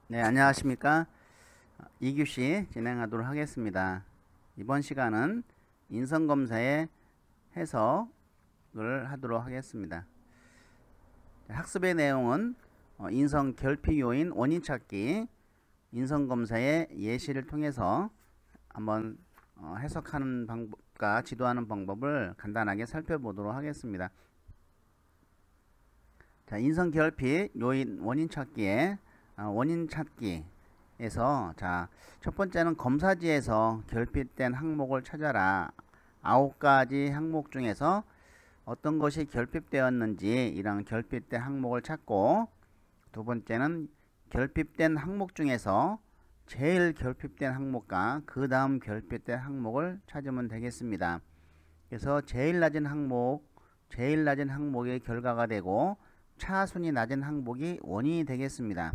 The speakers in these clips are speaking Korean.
네, 안녕하십니까. 2교시 진행하도록 하겠습니다. 이번 시간은 인성검사의 해석을 하도록 하겠습니다. 학습의 내용은 인성 결핍 요인 원인 찾기, 인성검사의 예시를 통해서 한번 해석하는 방법과 지도하는 방법을 간단하게 살펴보도록 하겠습니다. 자, 인성 결핍 요인 원인 찾기에 원인 찾기에서 자, 첫 번째는 검사지에서 결핍된 항목을 찾아라. 9가지 항목 중에서 어떤 것이 결핍되었는지 이런 결핍된 항목을 찾고, 두 번째는 결핍된 항목 중에서 제일 결핍된 항목과 그 다음 결핍된 항목을 찾으면 되겠습니다. 그래서 제일 낮은 항목의 결과가 되고 차순위 낮은 항목이 원인이 되겠습니다.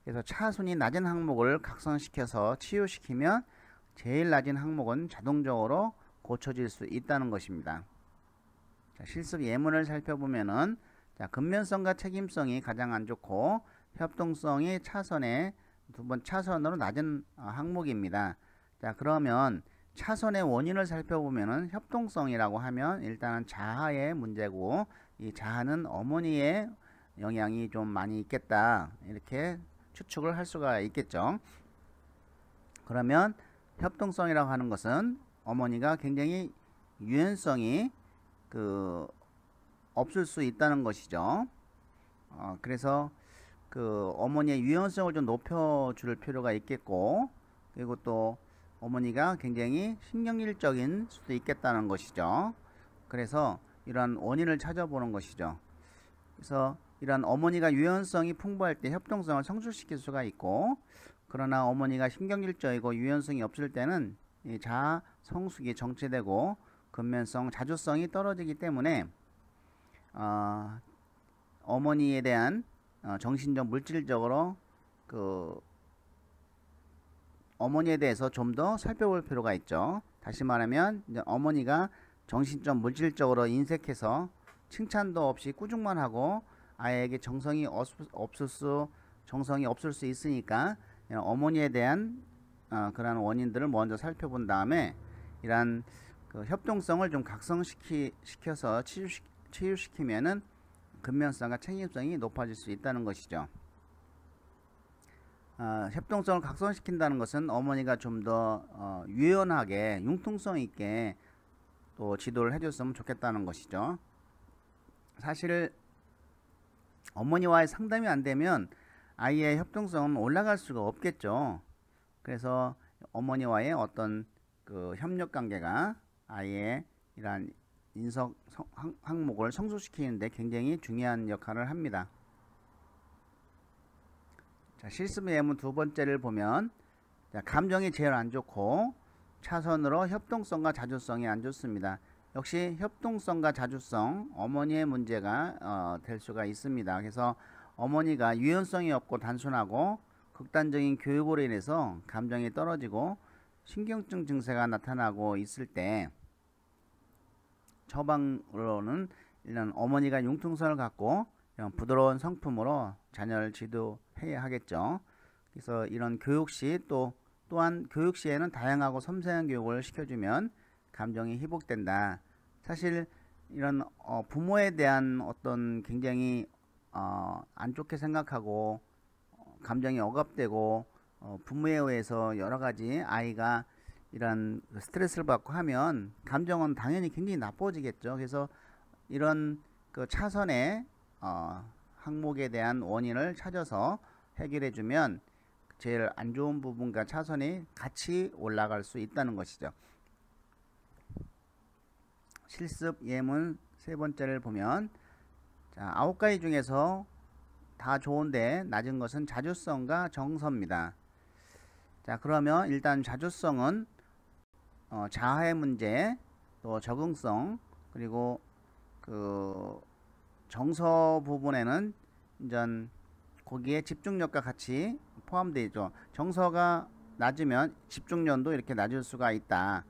그래서 차순위 낮은 항목을 각성시켜서 치유시키면 제일 낮은 항목은 자동적으로 고쳐질 수 있다는 것입니다. 자, 실습 예문을 살펴보면은 자, 근면성과 책임성이 가장 안 좋고 협동성이 차선으로 낮은 항목입니다. 자, 그러면 차선의 원인을 살펴보면은 협동성이라고 하면 일단은 자아의 문제고, 이 자아는 어머니의 영향이 좀 많이 있겠다, 이렇게 추측을 할 수가 있겠죠. 그러면 협동성이라고 하는 것은 어머니가 굉장히 유연성이 없을 수 있다는 것이죠. 그래서 어머니의 유연성을 좀 높여줄 필요가 있겠고, 그리고 또 어머니가 굉장히 신경질적인 수도 있겠다는 것이죠. 그래서 이러한 원인을 찾아보는 것이죠. 그래서 이러한 어머니가 유연성이 풍부할 때 협동성을 성숙시킬 수가 있고, 그러나 어머니가 신경질적이고 유연성이 없을 때는 이 자아 성숙이 정체되고 근면성, 자주성이 떨어지기 때문에 어머니에 대한 정신적, 물질적으로 어머니에 대해서 좀 더 살펴볼 필요가 있죠. 다시 말하면 이제 어머니가 정신적, 물질적으로 인색해서 칭찬도 없이 꾸중만 하고 아이에게 정성이 없을 수 있으니까 어머니에 대한 그러한 원인들을 먼저 살펴본 다음에 이러한 협동성을 좀 각성시켜서 치유시키면은 근면성과 책임성이 높아질 수 있다는 것이죠. 협동성을 각성시킨다는 것은 어머니가 좀 더 유연하게 융통성 있게 또 지도를 해줬으면 좋겠다는 것이죠. 사실 어머니와의 상담이 안 되면 아이의 협동성은 올라갈 수가 없겠죠. 그래서 어머니와의 어떤 협력 관계가 아이의 이러한 인성 항목을 성숙시키는데 굉장히 중요한 역할을 합니다. 자, 실습 예문 두 번째를 보면, 자, 감정이 제일 안 좋고 차선으로 협동성과 자주성이 안 좋습니다. 역시 협동성과 자주성, 어머니의 문제가 될 수가 있습니다. 그래서 어머니가 유연성이 없고 단순하고 극단적인 교육으로 인해서 감정이 떨어지고 신경증 증세가 나타나고 있을 때 처방으로는 이런 어머니가 융통성을 갖고 이런 부드러운 성품으로 자녀를 지도해야 하겠죠. 그래서 이런 교육 시 또한 교육 시에는 다양하고 섬세한 교육을 시켜주면 감정이 회복된다. 사실 이런 부모에 대한 어떤 굉장히 안 좋게 생각하고 감정이 억압되고 부모에 의해서 여러 가지 아이가 이런 스트레스를 받고 하면 감정은 당연히 굉장히 나빠지겠죠. 그래서 이런 차선의 항목에 대한 원인을 찾아서 해결해 주면 제일 안 좋은 부분과 차선이 같이 올라갈 수 있다는 것이죠. 실습 예문 세 번째를 보면, 자, 9가지 중에서 다 좋은데 낮은 것은 자주성과 정서입니다. 자, 그러면 일단 자주성은 자아의 문제, 또 적응성, 그리고 정서 부분에는 이제 거기에 집중력과 같이 포함되어 있죠. 정서가 낮으면 집중력도 이렇게 낮을 수가 있다.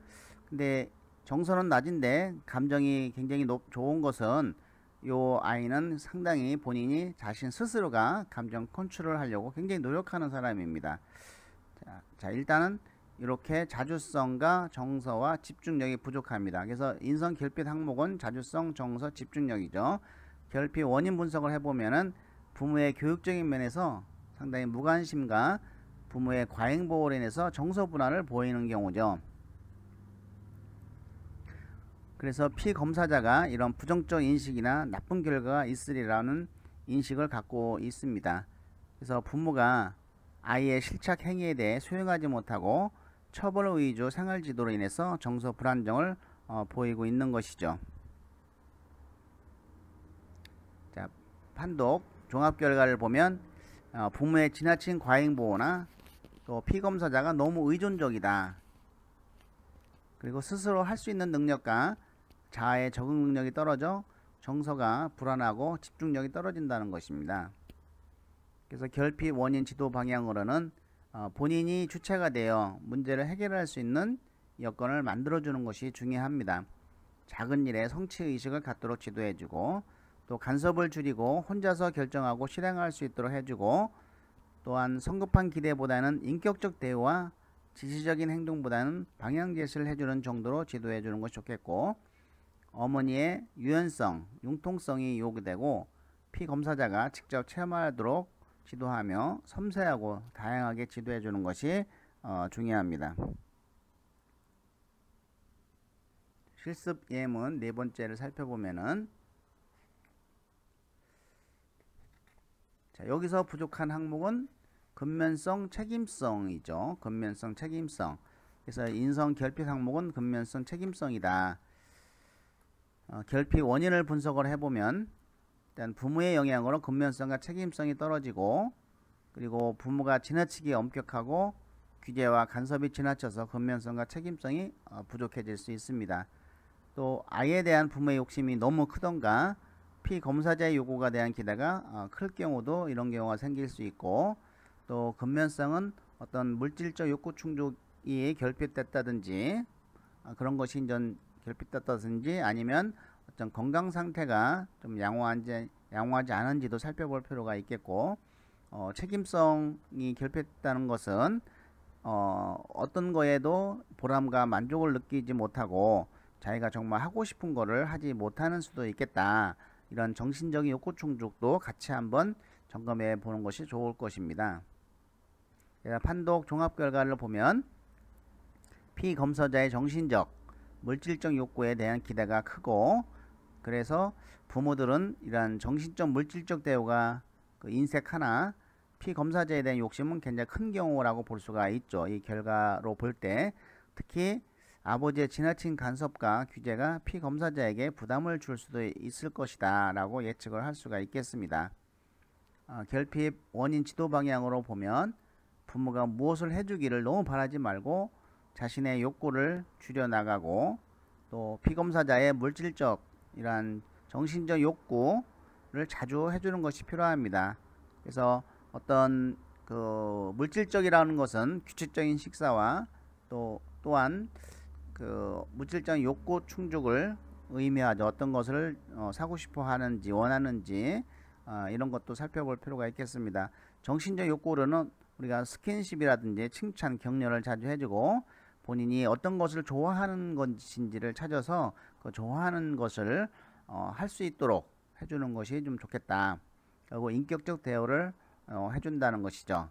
근데 정서는 낮은데 감정이 굉장히 좋은 것은 요 아이는 상당히 본인이 자신 스스로가 감정 컨트롤 하려고 굉장히 노력하는 사람입니다. 자, 일단은 이렇게 자주성과 정서와 집중력이 부족합니다. 그래서 인성 결핍 항목은 자주성, 정서, 집중력이죠. 결핍 원인 분석을 해보면은 부모의 교육적인 면에서 상당히 무관심과 부모의 과잉보호로 인해서 정서 불안을 보이는 경우죠. 그래서 피검사자가 이런 부정적 인식이나 나쁜 결과가 있으리라는 인식을 갖고 있습니다. 그래서 부모가 아이의 실착 행위에 대해 수용하지 못하고 처벌 위주 생활 지도로 인해서 정서 불안정을 보이고 있는 것이죠. 자, 판독 종합 결과를 보면 부모의 지나친 과잉 보호나 또 피검사자가 너무 의존적이다. 그리고 스스로 할 수 있는 능력과 자아의 적응 능력이 떨어져 정서가 불안하고 집중력이 떨어진다는 것입니다. 그래서 결핍 원인 지도 방향으로는 본인이 주체가 되어 문제를 해결할 수 있는 여건을 만들어주는 것이 중요합니다. 작은 일에 성취의식을 갖도록 지도해주고 또 간섭을 줄이고 혼자서 결정하고 실행할 수 있도록 해주고 또한 성급한 기대보다는 인격적 대우와 지시적인 행동보다는 방향 제시를 해주는 정도로 지도해주는 것이 좋겠고 어머니의 유연성, 융통성이 요구되고 피검사자가 직접 체험하도록 지도하며 섬세하고 다양하게 지도해 주는 것이 중요합니다. 실습 예문 네 번째를 살펴보면은 자, 여기서 부족한 항목은 근면성 책임성이죠. 근면성 책임성. 그래서 인성 결핍 항목은 근면성 책임성이다. 결핍 원인을 분석을 해보면 일단 부모의 영향으로 근면성과 책임성이 떨어지고 그리고 부모가 지나치게 엄격하고 규제와 간섭이 지나쳐서 근면성과 책임성이 부족해질 수 있습니다. 또 아이에 대한 부모의 욕심이 너무 크던가 피검사자의 요구가 대한 기대가 클 경우도 이런 경우가 생길 수 있고 또 근면성은 어떤 물질적 욕구 충족이 결핍됐다든지 그런 것이 이제 결핍됐다든지 아니면 어떤 건강 상태가 좀 양호하지 않은지도 살펴볼 필요가 있겠고 책임성이 결핍됐다는 것은 어떤 거에도 보람과 만족을 느끼지 못하고 자기가 정말 하고 싶은 거를 하지 못하는 수도 있겠다. 이런 정신적인 욕구 충족도 같이 한번 점검해 보는 것이 좋을 것입니다. 판독 종합 결과를 보면 피검사자의 정신적, 물질적 욕구에 대한 기대가 크고 그래서 부모들은 이러한 정신적, 물질적 대우가 인색하나 피검사자에 대한 욕심은 굉장히 큰 경우라고 볼 수가 있죠. 이 결과로 볼 때 특히 아버지의 지나친 간섭과 규제가 피검사자에게 부담을 줄 수도 있을 것이다 라고 예측을 할 수가 있겠습니다. 결핍 원인 지도 방향으로 보면 부모가 무엇을 해주기를 너무 바라지 말고 자신의 욕구를 줄여나가고 또 피검사자의 물질적 이러한 정신적 욕구를 자주 해주는 것이 필요합니다. 그래서 어떤 그 물질적이라는 것은 규칙적인 식사와 또한 그 물질적 욕구 충족을 의미하죠. 어떤 것을 사고 싶어 하는지 원하는지 이런 것도 살펴볼 필요가 있겠습니다. 정신적 욕구로는 우리가 스킨십이라든지 칭찬, 격려를 자주 해주고 본인이 어떤 것을 좋아하는 것인지를 찾아서 그 좋아하는 것을 할 수 있도록 해주는 것이 좀 좋겠다. 그리고 인격적 대우를 해준다는 것이죠.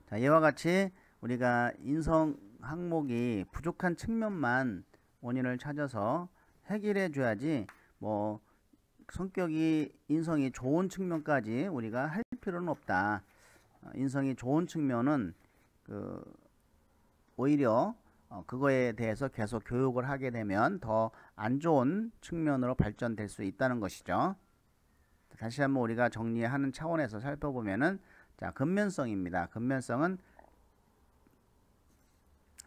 자, 이와 같이 우리가 인성 항목이 부족한 측면만 원인을 찾아서 해결해 줘야지 뭐 성격이 인성이 좋은 측면까지 우리가 할 필요는 없다. 인성이 좋은 측면은 오히려 그거에 대해서 계속 교육을 하게 되면 더 안 좋은 측면으로 발전될 수 있다는 것이죠. 다시 한번 우리가 정리하는 차원에서 살펴보면은 자, 근면성입니다. 근면성은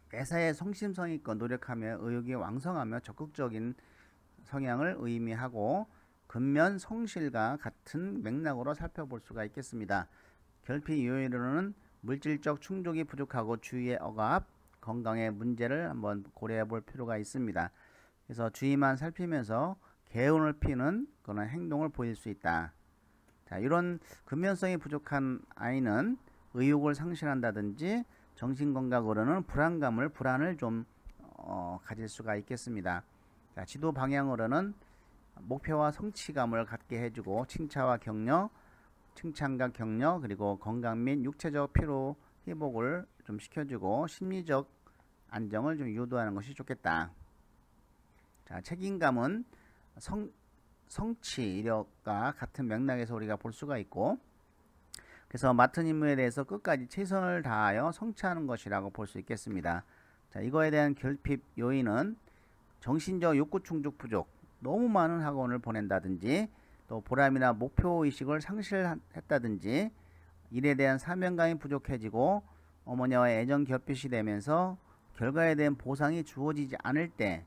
매사에 성심성의껏 노력하며 의욕이 왕성하며 적극적인 성향을 의미하고 근면 성실과 같은 맥락으로 살펴볼 수가 있겠습니다. 결핍 요인으로는 물질적 충족이 부족하고 주위의 억압, 건강의 문제를 한번 고려해 볼 필요가 있습니다. 그래서 주위만 살피면서 개운을 피는 그런 행동을 보일 수 있다. 자, 이런 근면성이 부족한 아이는 의욕을 상실한다든지 정신건강으로는 불안을 좀 가질 수가 있겠습니다. 자, 지도 방향으로는 목표와 성취감을 갖게 해주고 칭찬과 격려, 그리고 건강 및 육체적 피로 회복을 좀 시켜주고 심리적 안정을 좀 유도하는 것이 좋겠다. 자, 책임감은 성취, 이력과 같은 맥락에서 우리가 볼 수가 있고, 그래서 맡은 임무에 대해서 끝까지 최선을 다하여 성취하는 것이라고 볼 수 있겠습니다. 자, 이거에 대한 결핍 요인은 정신적 욕구 충족 부족, 너무 많은 학원을 보낸다든지, 또 보람이나 목표의식을 상실했다든지, 일에 대한 사명감이 부족해지고 어머니와의 애정 결핍이 되면서 결과에 대한 보상이 주어지지 않을 때,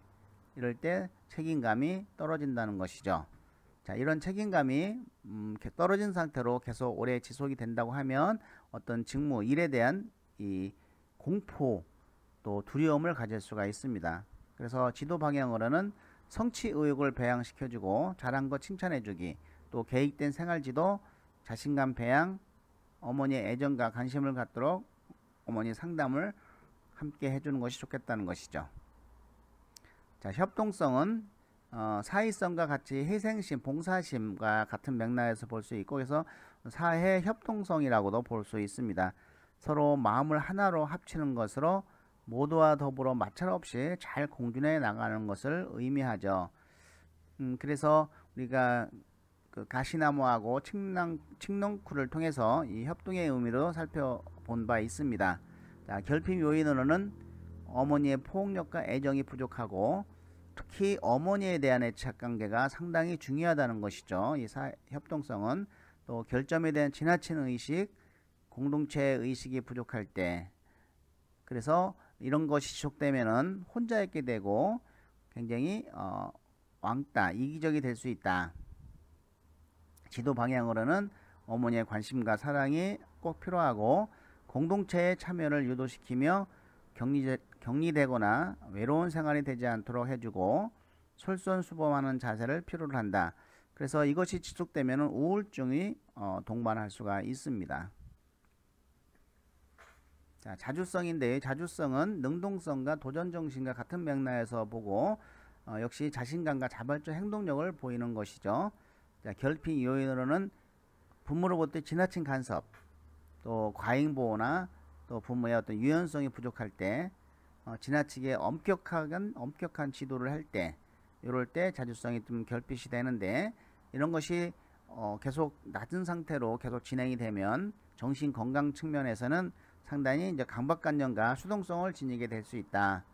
이럴 때 책임감이 떨어진다는 것이죠. 자, 이런 책임감이 떨어진 상태로 계속 오래 지속이 된다고 하면 어떤 직무, 일에 대한 이 공포 또 두려움을 가질 수가 있습니다. 그래서 지도 방향으로는 성취 의욕을 배양시켜주고 잘한 거 칭찬해주기, 또 계획된 생활지도, 자신감 배양, 어머니의 애정과 관심을 갖도록 어머니 상담을 함께 해주는 것이 좋겠다는 것이죠. 자, 협동성은 사회성과 같이 희생심, 봉사심과 같은 맥락에서 볼 수 있고, 그래서 사회 협동성이라고도 볼 수 있습니다. 서로 마음을 하나로 합치는 것으로 모두와 더불어 마찰 없이 잘 공존해 나가는 것을 의미하죠. 그래서 우리가 그 가시나무하고 칡농쿨을 통해서 이 협동의 의미로 살펴본 바 있습니다. 자, 결핍 요인으로는 어머니의 포용력과 애정이 부족하고 특히 어머니에 대한 애착관계가 상당히 중요하다는 것이죠. 이 협동성은 또 결점에 대한 지나친 의식, 공동체 의식이 부족할 때, 그래서 이런 것이 지속되면은 혼자 있게 되고 굉장히 왕따, 이기적이 될 수 있다. 지도 방향으로는 어머니의 관심과 사랑이 꼭 필요하고 공동체의 참여를 유도시키며 격리되거나 외로운 생활이 되지 않도록 해주고 솔선수범하는 자세를 필요로 한다. 그래서 이것이 지속되면 우울증이 동반할 수가 있습니다. 자, 자주성인데 자주성은 능동성과 도전정신과 같은 맥락에서 보고 역시 자신감과 자발적 행동력을 보이는 것이죠. 자, 결핍 요인으로는 부모로부터 지나친 간섭, 또 과잉보호나 또 부모의 어떤 유연성이 부족할 때, 지나치게 엄격한 지도를 할 때, 이럴 때 자주성이 좀 결핍이 되는데, 이런 것이 계속 낮은 상태로 계속 진행이 되면 정신 건강 측면에서는 상당히 이제 강박관념과 수동성을 지니게 될 수 있다.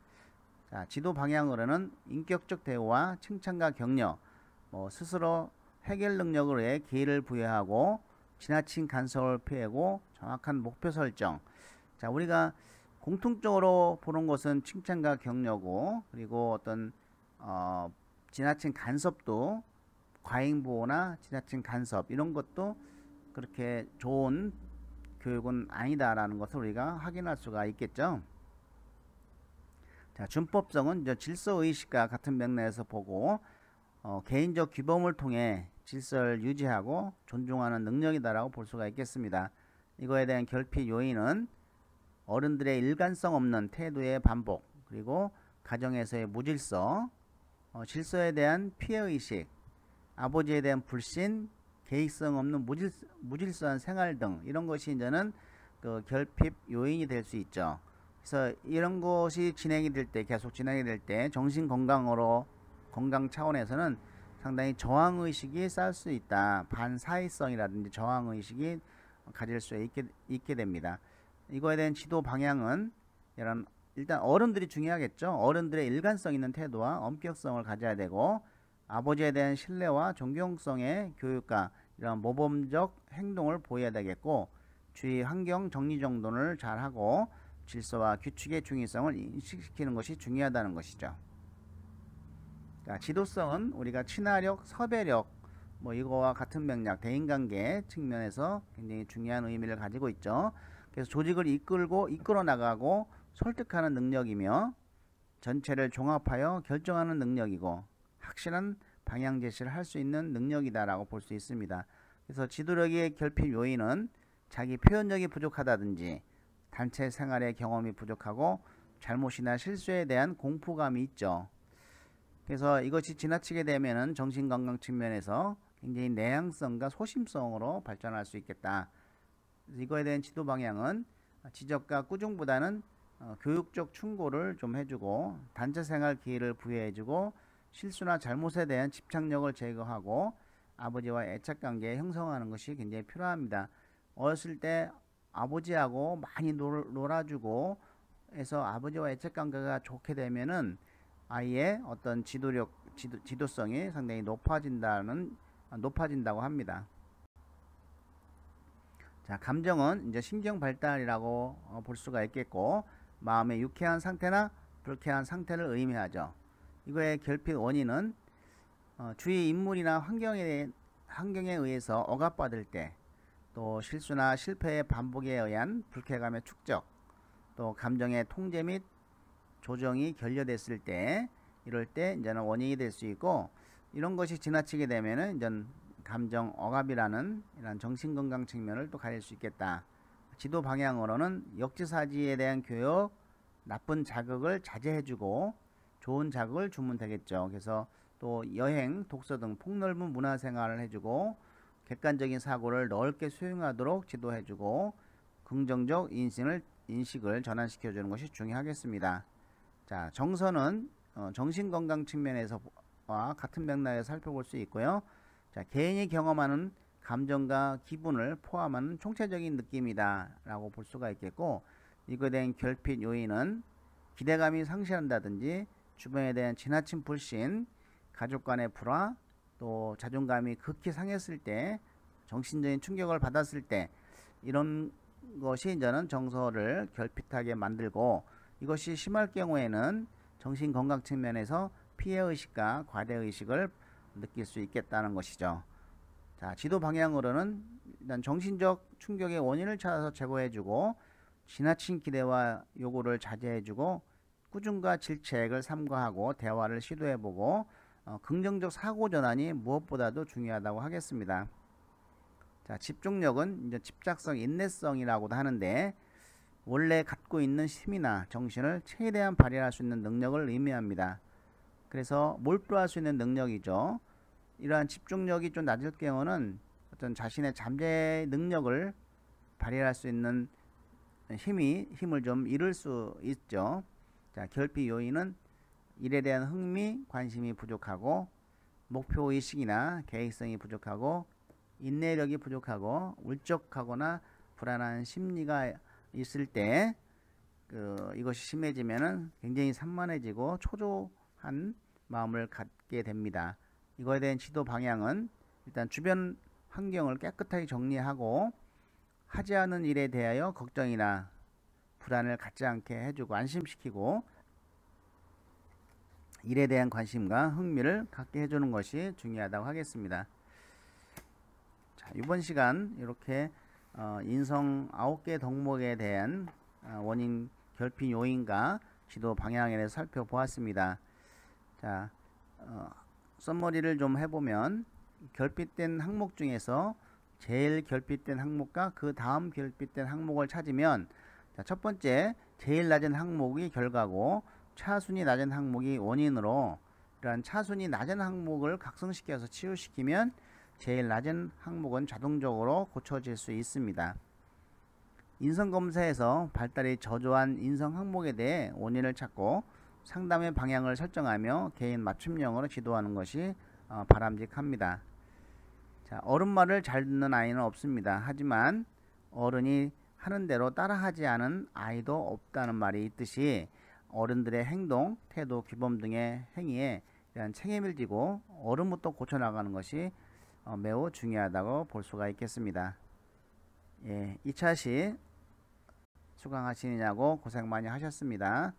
자, 지도 방향으로는 인격적 대우와 칭찬과 격려, 스스로 해결 능력으로의 기회를 부여하고 지나친 간섭을 피하고 정확한 목표 설정. 자, 우리가 공통적으로 보는 것은 칭찬과 격려고, 그리고 어떤 지나친 간섭도 과잉보호나 지나친 간섭 이런 것도 그렇게 좋은 교육은 아니다라는 것을 우리가 확인할 수가 있겠죠. 자, 준법성은 이제 질서의식과 같은 맥락에서 보고 개인적 규범을 통해 질서를 유지하고 존중하는 능력이다라고 볼 수가 있겠습니다. 이거에 대한 결핍 요인은 어른들의 일관성 없는 태도의 반복, 그리고 가정에서의 무질서, 질서에 대한 피해의식, 아버지에 대한 불신, 계획성 없는 무질서한 생활 등 이런 것이 이제는 그 결핍 요인이 될 수 있죠. 그래서 이런 것이 진행이 될 때, 계속 진행이 될 때 정신 건강 차원에서는 상당히 저항의식이 쌓일 수 있다. 반사회성이라든지 저항의식이 가질 수 있게 됩니다. 이거에 대한 지도 방향은 일단 어른들이 중요하겠죠. 어른들의 일관성 있는 태도와 엄격성을 가져야 되고, 아버지에 대한 신뢰와 존경성의 교육과 이런 모범적 행동을 보여야 되겠고, 주위 환경 정리정돈을 잘하고 질서와 규칙의 중요성을 인식시키는 것이 중요하다는 것이죠. 자, 지도성은 우리가 친화력, 섭외력 이거와 같은 맥락, 대인관계 측면에서 굉장히 중요한 의미를 가지고 있죠. 그래서 조직을 이끌어 나가고 설득하는 능력이며, 전체를 종합하여 결정하는 능력이고 확실한 방향 제시를 할 수 있는 능력이다라고 볼 수 있습니다. 그래서 지도력의 결핍 요인은 자기 표현력이 부족하다든지 단체 생활의 경험이 부족하고 잘못이나 실수에 대한 공포감이 있죠. 그래서 이것이 지나치게 되면은 정신건강 측면에서 굉장히 내향성과 소심성으로 발전할 수 있겠다. 그래서 이거에 대한 지도 방향은 지적과 꾸중보다는 교육적 충고를 좀 해주고 단체 생활 기회를 부여해주고 실수나 잘못에 대한 집착력을 제거하고 아버지와 애착관계 형성하는 것이 굉장히 필요합니다. 어렸을 때 아버지하고 많이 놀아주고 해서 아버지와 애착관계가 좋게 되면은 아이의 어떤 지도성이 상당히 높아진다고 합니다. 자, 감정은 이제 신경 발달이라고 볼 수가 있겠고 마음의 유쾌한 상태나 불쾌한 상태를 의미하죠. 이거의 결핍 원인은 주위 인물이나 환경에 의해서 억압받을 때, 또 실수나 실패의 반복에 의한 불쾌감의 축적, 또 감정의 통제 및 조정이 결여됐을 때, 이럴 때 이제는 원인이 될 수 있고, 이런 것이 지나치게 되면은 이제 감정 억압이라는 이런 정신건강 측면을 또 가질 수 있겠다. 지도 방향으로는 역지사지에 대한 교육, 나쁜 자극을 자제해주고 좋은 자극을 주면 되겠죠. 그래서 또 여행, 독서 등 폭넓은 문화생활을 해주고 객관적인 사고를 넓게 수용하도록 지도해주고 긍정적 인식을 전환시켜주는 것이 중요하겠습니다. 자, 정서는 정신건강 측면에서와 같은 맥락에서 살펴볼 수 있고요. 자, 개인이 경험하는 감정과 기분을 포함하는 총체적인 느낌이다 라고 볼 수가 있겠고, 이거에 대한 결핍 요인은 기대감이 상실한다든지 주변에 대한 지나친 불신, 가족 간의 불화, 또 자존감이 극히 상했을 때, 정신적인 충격을 받았을 때, 이런 것이 이제는 정서를 결핍하게 만들고, 이것이 심할 경우에는 정신건강 측면에서 피해의식과 과대의식을 느낄 수 있겠다는 것이죠. 자, 지도 방향으로는 일단 정신적 충격의 원인을 찾아서 제거해주고 지나친 기대와 요구를 자제해주고 꾸중과 질책을 삼가하고 대화를 시도해보고 긍정적 사고 전환이 무엇보다도 중요하다고 하겠습니다. 자, 집중력은 이제 집착성, 인내성이라고도 하는데 원래 갖고 있는 힘이나 정신을 최대한 발휘할 수 있는 능력을 의미합니다. 그래서 몰두할 수 있는 능력이죠. 이러한 집중력이 좀 낮을 경우는 어떤 자신의 잠재 능력을 발휘할 수 있는 힘을 좀 잃을 수 있죠. 자, 결핍 요인은 일에 대한 흥미, 관심이 부족하고 목표의식이나 계획성이 부족하고 인내력이 부족하고 울적하거나 불안한 심리가 있을 때 이것이 심해지면은 굉장히 산만해지고 초조한 마음을 갖게 됩니다. 이거에 대한 지도 방향은 일단 주변 환경을 깨끗하게 정리하고 하지 않은 일에 대하여 걱정이나 불안을 갖지 않게 해주고 안심시키고 일에 대한 관심과 흥미를 갖게 해주는 것이 중요하다고 하겠습니다. 자, 이번 시간 이렇게 인성 9개 덕목에 대한 원인 결핍 요인과 지도 방향에 대해서 살펴보았습니다. 자, 썸머리를 좀 해보면 결핍된 항목 중에서 제일 결핍된 항목과 그 다음 결핍된 항목을 찾으면, 자, 첫 번째 제일 낮은 항목이 결과고 차순위 낮은 항목이 원인으로, 이러한 차순위 낮은 항목을 각성시켜서 치유시키면 제일 낮은 항목은 자동적으로 고쳐질 수 있습니다. 인성검사에서 발달이 저조한 인성 항목에 대해 원인을 찾고 상담의 방향을 설정하며 개인 맞춤형으로 지도하는 것이 바람직합니다. 자, 어른 말을 잘 듣는 아이는 없습니다. 하지만 어른이 하는 대로 따라하지 않은 아이도 없다는 말이 있듯이 어른들의 행동, 태도, 규범 등의 행위에 대한 책임을 지고 어른부터 고쳐나가는 것이 매우 중요하다고 볼 수가 있겠습니다. 예, 2차 시 수강하시느냐고 고생 많이 하셨습니다.